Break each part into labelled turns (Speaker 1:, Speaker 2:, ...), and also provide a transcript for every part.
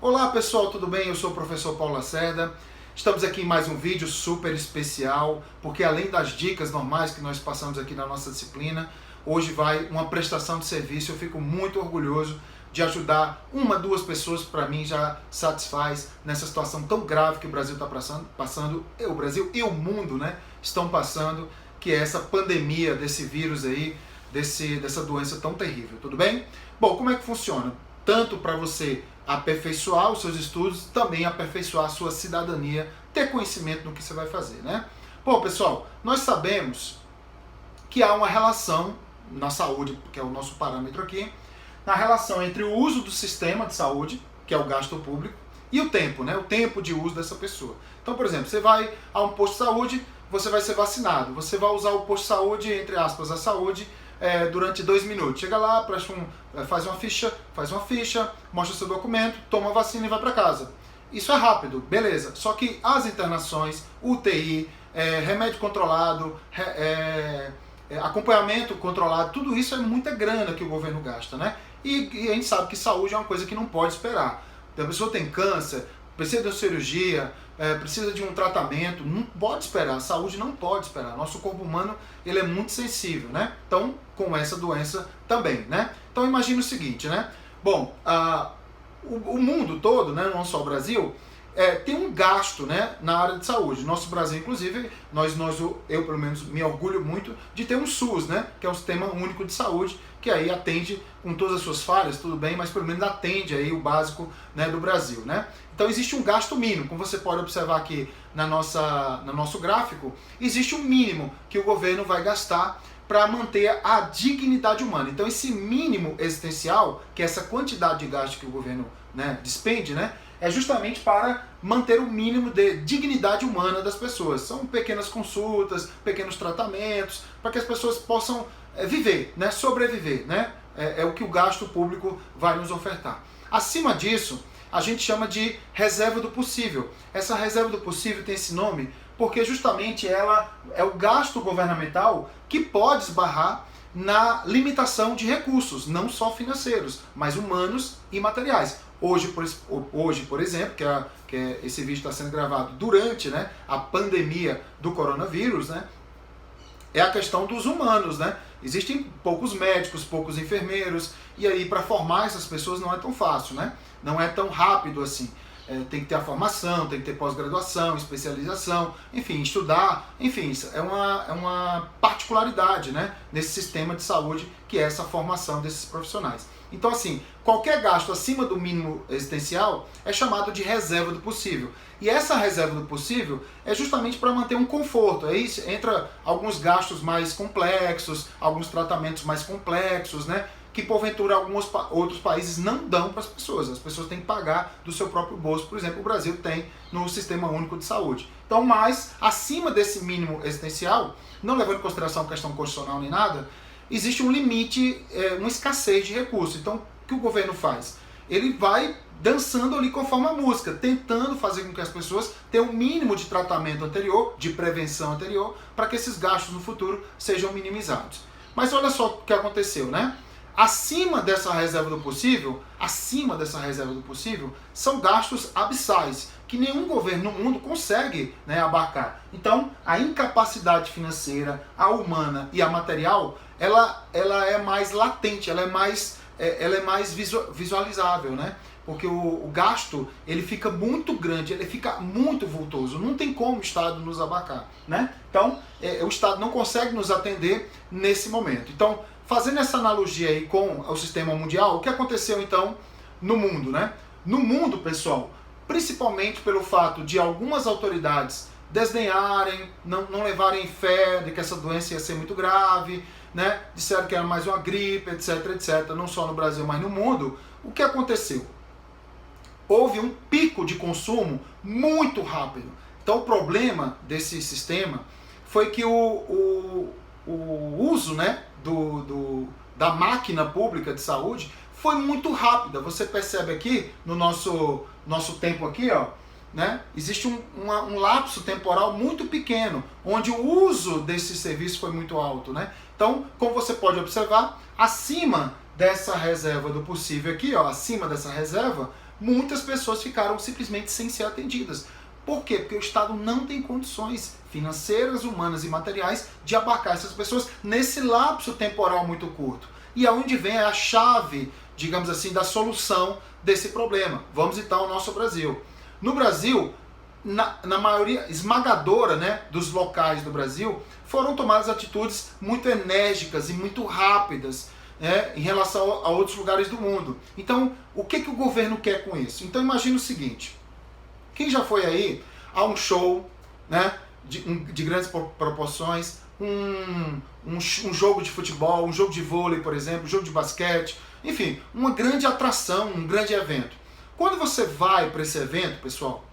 Speaker 1: Olá pessoal, tudo bem? Eu sou o professor Paulo Lacerda. Estamos aqui em mais um vídeo super especial, porque além das dicas normais que nós passamos aqui na nossa disciplina, hoje vai uma prestação de serviço. Eu fico muito orgulhoso de ajudar uma, duas pessoas, para mim já satisfaz nessa situação tão grave que o Brasil está passando, o Brasil e o mundo, né, estão passando, que é essa pandemia desse vírus aí, dessa doença tão terrível, tudo bem? Bom, como é que funciona? Tanto para você aperfeiçoar os seus estudos, também aperfeiçoar a sua cidadania, ter conhecimento no que você vai fazer, né? Bom, pessoal, nós sabemos que há uma relação na saúde, que é o nosso parâmetro aqui, na relação entre o uso do sistema de saúde, que é o gasto público, e o tempo, né? O tempo de uso dessa pessoa. Então, por exemplo, você vai a um posto de saúde, você vai ser vacinado, você vai usar o posto de saúde, entre aspas, a saúde, durante 2 minutos. Chega lá, faz uma ficha, mostra seu documento, toma a vacina e vai para casa. Isso é rápido, beleza. Só que as internações, UTI, remédio controlado, acompanhamento controlado, tudo isso é muita grana que o governo gasta, né? E a gente sabe que saúde é uma coisa que não pode esperar. A pessoa tem câncer, precisa de uma cirurgia, precisa de um tratamento, não pode esperar, a saúde não pode esperar. Nosso corpo humano, ele é muito sensível, né? Então, com essa doença também, né? Então, imagine o seguinte, né? Bom, o mundo todo, né, não só o Brasil, tem um gasto, né, na área de saúde. Nosso Brasil, inclusive, eu pelo menos me orgulho muito de ter um SUS, né, que é o Sistema Único de Saúde, que aí atende com todas as suas falhas, tudo bem, mas pelo menos atende aí o básico, né, do Brasil, né? Então existe um gasto mínimo, como você pode observar aqui no nosso gráfico, existe um mínimo que o governo vai gastar para manter a dignidade humana. Então esse mínimo existencial, que é essa quantidade de gasto que o governo, né, despende, né, é justamente para manter o mínimo de dignidade humana das pessoas. São pequenas consultas, pequenos tratamentos, para que as pessoas possam viver, né, sobreviver, né? É o que o gasto público vai nos ofertar. Acima disso, a gente chama de reserva do possível. Essa reserva do possível tem esse nome porque justamente ela é o gasto governamental que pode esbarrar na limitação de recursos, não só financeiros, mas humanos e materiais. Hoje, por exemplo, que esse vídeo está sendo gravado durante, né, a pandemia do coronavírus, né, é a questão dos humanos, né? Existem poucos médicos, poucos enfermeiros, e aí para formar essas pessoas não é tão fácil, né? Não é tão rápido assim. Tem que ter a formação, tem que ter pós-graduação, especialização, enfim, estudar, enfim, é uma particularidade, né, nesse sistema de saúde, que é essa formação desses profissionais. Então, assim, qualquer gasto acima do mínimo existencial é chamado de reserva do possível. E essa reserva do possível é justamente para manter um conforto. Aí entra alguns gastos mais complexos, alguns tratamentos mais complexos, né, que porventura alguns outros países não dão para as pessoas têm que pagar do seu próprio bolso, por exemplo, o Brasil tem no Sistema Único de Saúde. Então, mas acima desse mínimo existencial, não levando em consideração a questão constitucional nem nada, existe um limite, uma escassez de recursos. Então, o que o governo faz? Ele vai dançando ali conforme a música, tentando fazer com que as pessoas tenham um mínimo de tratamento anterior, de prevenção anterior, para que esses gastos no futuro sejam minimizados. Mas olha só o que aconteceu, né? Acima dessa reserva do possível, são gastos abissais, que nenhum governo no mundo consegue, né, abarcar. Então, a incapacidade financeira, a humana e a material, ela é mais latente, ela é mais visualizável, né? Porque o gasto, ele fica muito grande, ele fica muito vultoso, não tem como o Estado nos abarcar, né? Então, o Estado não consegue nos atender nesse momento. Então, fazendo essa analogia aí com o sistema mundial, o que aconteceu então no mundo, né? No mundo, pessoal, principalmente pelo fato de algumas autoridades desdenharem, não levarem fé de que essa doença ia ser muito grave, né? Disseram que era mais uma gripe, etc, etc, não só no Brasil, mas no mundo, o que aconteceu? Houve um pico de consumo muito rápido. Então o problema desse sistema foi que o uso, né, da máquina pública de saúde foi muito rápida. Você percebe aqui no nosso tempo aqui, ó, né, existe um lapso temporal muito pequeno, onde o uso desse serviço foi muito alto, né? Então, como você pode observar, acima dessa reserva do possível aqui, ó, acima dessa reserva, muitas pessoas ficaram simplesmente sem ser atendidas. Por quê? Porque o Estado não tem condições financeiras, humanas e materiais de abarcar essas pessoas nesse lapso temporal muito curto. E aonde vem a chave, digamos assim, da solução desse problema. Vamos então ao nosso Brasil. No Brasil, na maioria esmagadora, né, dos locais do Brasil, foram tomadas atitudes muito enérgicas e muito rápidas, né, em relação a outros lugares do mundo. Então, o que o governo quer com isso? Então, imagina o seguinte: quem já foi aí a um show, né, de grandes proporções, um jogo de futebol, um jogo de vôlei, por exemplo, um jogo de basquete, enfim, uma grande atração, um grande evento. Quando você vai para esse evento, pessoal,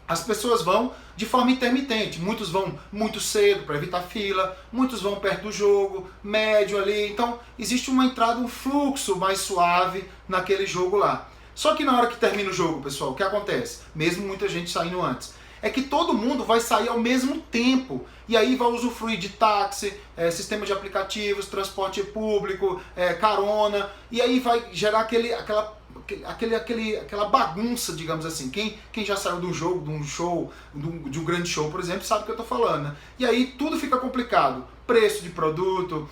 Speaker 1: as pessoas vão de forma intermitente. Muitos vão muito cedo para evitar fila, muitos vão perto do jogo, médio ali. Então, existe uma entrada, um fluxo mais suave naquele jogo lá. Só que na hora que termina o jogo, pessoal, o que acontece? Mesmo muita gente saindo antes, é que todo mundo vai sair ao mesmo tempo. E aí vai usufruir de táxi, sistema de aplicativos, transporte público, carona. E aí vai gerar aquela bagunça, digamos assim. Quem já saiu do jogo, de um show, de um grande show, por exemplo, sabe o que eu estou falando, né? E aí tudo fica complicado. Preço de produto,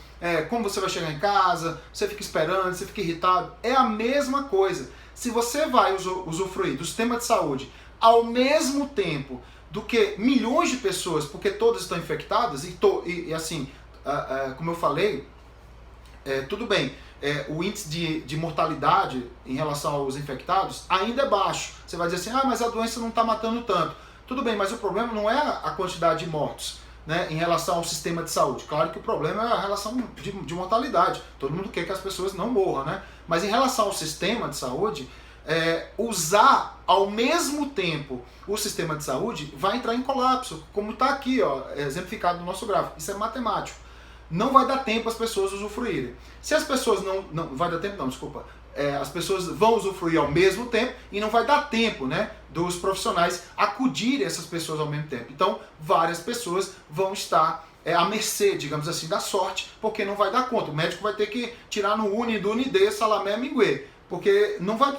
Speaker 1: como você vai chegar em casa, você fica esperando, você fica irritado. É a mesma coisa. Se você vai usufruir do sistema de saúde ao mesmo tempo do que milhões de pessoas, porque todas estão infectadas, e assim, como eu falei, tudo bem, o índice de mortalidade em relação aos infectados ainda é baixo. Você vai dizer assim, mas a doença não está matando tanto. Tudo bem, mas o problema não é a quantidade de mortos, né, em relação ao sistema de saúde. Claro que o problema é a relação de mortalidade. Todo mundo quer que as pessoas não morram, né? Mas em relação ao sistema de saúde, usar ao mesmo tempo o sistema de saúde vai entrar em colapso, como está aqui, ó, exemplificado no nosso gráfico. Isso é matemático. Não vai dar tempo as pessoas usufruírem. Se as pessoas não vai dar tempo, não, desculpa. As pessoas vão usufruir ao mesmo tempo e não vai dar tempo, né, dos profissionais acudirem essas pessoas ao mesmo tempo. Então, várias pessoas vão estar à mercê, digamos assim, da sorte, porque não vai dar conta. O médico vai ter que tirar no uni, do unide, salamé, minguê, porque não vai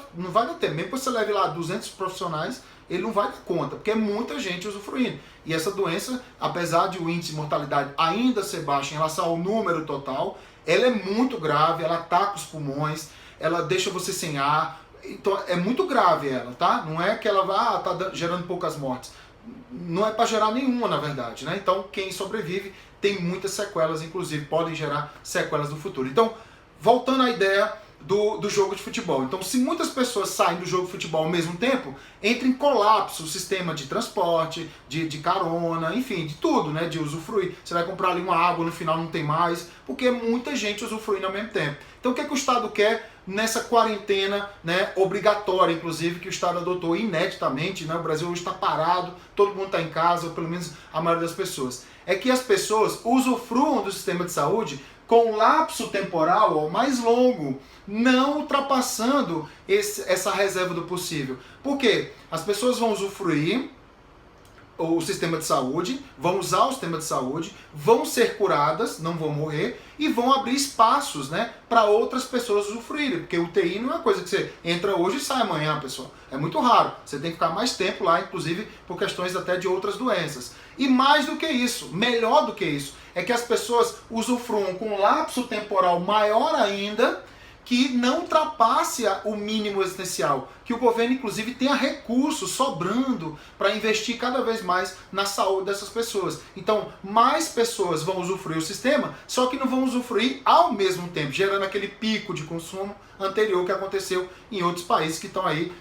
Speaker 1: dar tempo. Mesmo que você leve lá 200 profissionais, ele não vai dar conta, porque é muita gente usufruindo. E essa doença, apesar de o índice de mortalidade ainda ser baixo em relação ao número total, ela é muito grave, ela ataca os pulmões, ela deixa você sem ar. Então é muito grave ela, tá? Não é que ela tá gerando poucas mortes. Não é para gerar nenhuma, na verdade, né? Então quem sobrevive tem muitas sequelas, inclusive podem gerar sequelas no futuro. Então, voltando à ideia do jogo de futebol. Então, se muitas pessoas saem do jogo de futebol ao mesmo tempo, entra em colapso o sistema de transporte, de carona, enfim, de tudo, né? De usufruir. Você vai comprar ali uma água, no final não tem mais, porque é muita gente usufruindo ao mesmo tempo. Então, o que o Estado quer nessa quarentena, né, obrigatória, inclusive, que o Estado adotou ineditamente, né? O Brasil hoje está parado, todo mundo está em casa, ou pelo menos a maioria das pessoas. É que as pessoas usufruam do sistema de saúde com um lapso temporal mais longo, não ultrapassando essa reserva do possível. Por quê? As pessoas vão usufruir o sistema de saúde, vão usar o sistema de saúde, vão ser curadas, não vão morrer, e vão abrir espaços, né, para outras pessoas usufruírem, porque o UTI não é uma coisa que você entra hoje e sai amanhã, pessoal. É muito raro. Você tem que ficar mais tempo lá, inclusive por questões até de outras doenças. E mais do que isso, melhor do que isso, é que as pessoas usufruam com um lapso temporal maior ainda, que não ultrapasse o mínimo existencial, que o governo inclusive tenha recursos sobrando para investir cada vez mais na saúde dessas pessoas. Então, mais pessoas vão usufruir o sistema, só que não vão usufruir ao mesmo tempo, gerando aquele pico de consumo anterior que aconteceu em outros países que estão aí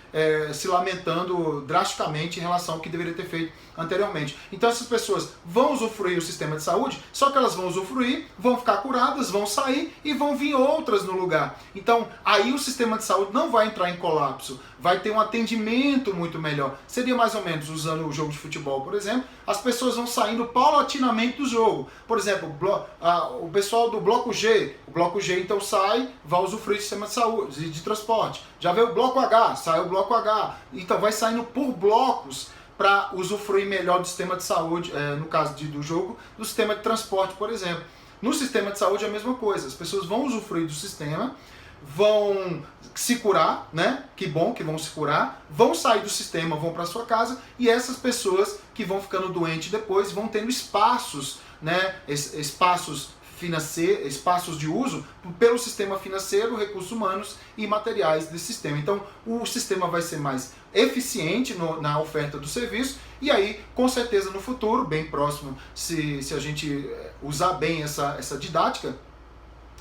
Speaker 1: se lamentando drasticamente em relação ao que deveria ter feito anteriormente. Então essas pessoas vão usufruir o sistema de saúde, só que elas vão usufruir, vão ficar curadas, vão sair e vão vir outras no lugar. Então aí o sistema de saúde não vai entrar em colapso, vai ter um atendimento muito melhor. Seria mais ou menos, usando o jogo de futebol, por exemplo, as pessoas vão saindo paulatinamente do jogo. Por exemplo, o pessoal do bloco G, o bloco G então sai, vai usufruir do sistema de saúde, de transporte. Já veio o bloco H, sai o bloco H. Então vai saindo por blocos para usufruir melhor do sistema de saúde, no caso do jogo, do sistema de transporte, por exemplo. No sistema de saúde é a mesma coisa, as pessoas vão usufruir do sistema, vão se curar, né? Que bom que vão se curar, vão sair do sistema, vão para sua casa, e essas pessoas que vão ficando doentes depois vão tendo espaços, né? Espaços financeiros, espaços de uso pelo sistema financeiro, recursos humanos e materiais desse sistema. Então, o sistema vai ser mais eficiente na oferta do serviço, e aí, com certeza, no futuro, bem próximo, se a gente usar bem essa didática,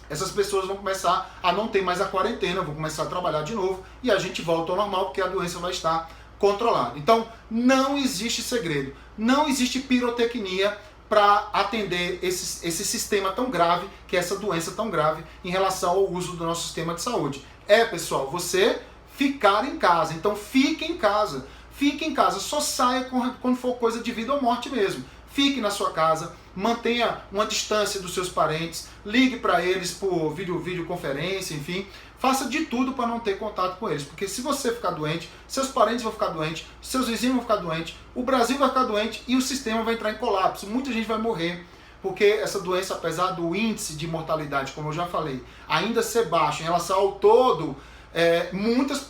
Speaker 1: essas pessoas vão começar a não ter mais a quarentena, vão começar a trabalhar de novo, e a gente volta ao normal, porque a doença vai estar controlada. Então, não existe segredo, não existe pirotecnia para atender esse sistema tão grave, que é essa doença tão grave, em relação ao uso do nosso sistema de saúde. Pessoal, você ficar em casa. Então, fique em casa. Fique em casa. Só saia quando for coisa de vida ou morte mesmo. Fique na sua casa, mantenha uma distância dos seus parentes, ligue para eles por videoconferência, enfim. Faça de tudo para não ter contato com eles, porque se você ficar doente, seus parentes vão ficar doentes, seus vizinhos vão ficar doentes, o Brasil vai ficar doente e o sistema vai entrar em colapso. Muita gente vai morrer, porque essa doença, apesar do índice de mortalidade, como eu já falei, ainda ser baixo em relação ao todo,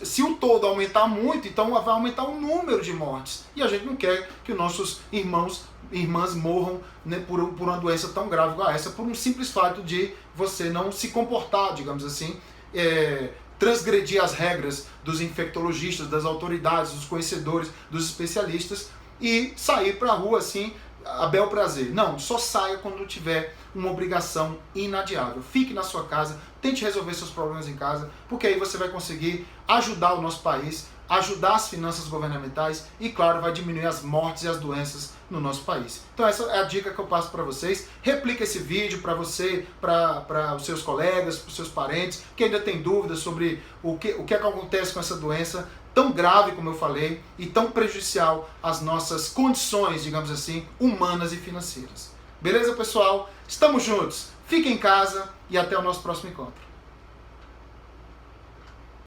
Speaker 1: se o todo aumentar muito, então vai aumentar o número de mortes. E a gente não quer que os nossos irmãs morram, né, por uma doença tão grave igual essa, por um simples fato de você não se comportar, digamos assim, transgredir as regras dos infectologistas, das autoridades, dos conhecedores, dos especialistas, e sair para a rua assim, a bel prazer. Não, só saia quando tiver uma obrigação inadiável. Fique na sua casa, tente resolver seus problemas em casa, porque aí você vai conseguir ajudar o nosso país, ajudar as finanças governamentais e, claro, vai diminuir as mortes e as doenças no nosso país. Então essa é a dica que eu passo para vocês. Replique esse vídeo para você, para os seus colegas, para os seus parentes, que ainda tem dúvidas sobre o que acontece com essa doença tão grave, como eu falei, e tão prejudicial às nossas condições, digamos assim, humanas e financeiras. Beleza, pessoal? Estamos juntos. Fiquem em casa e até o nosso próximo encontro.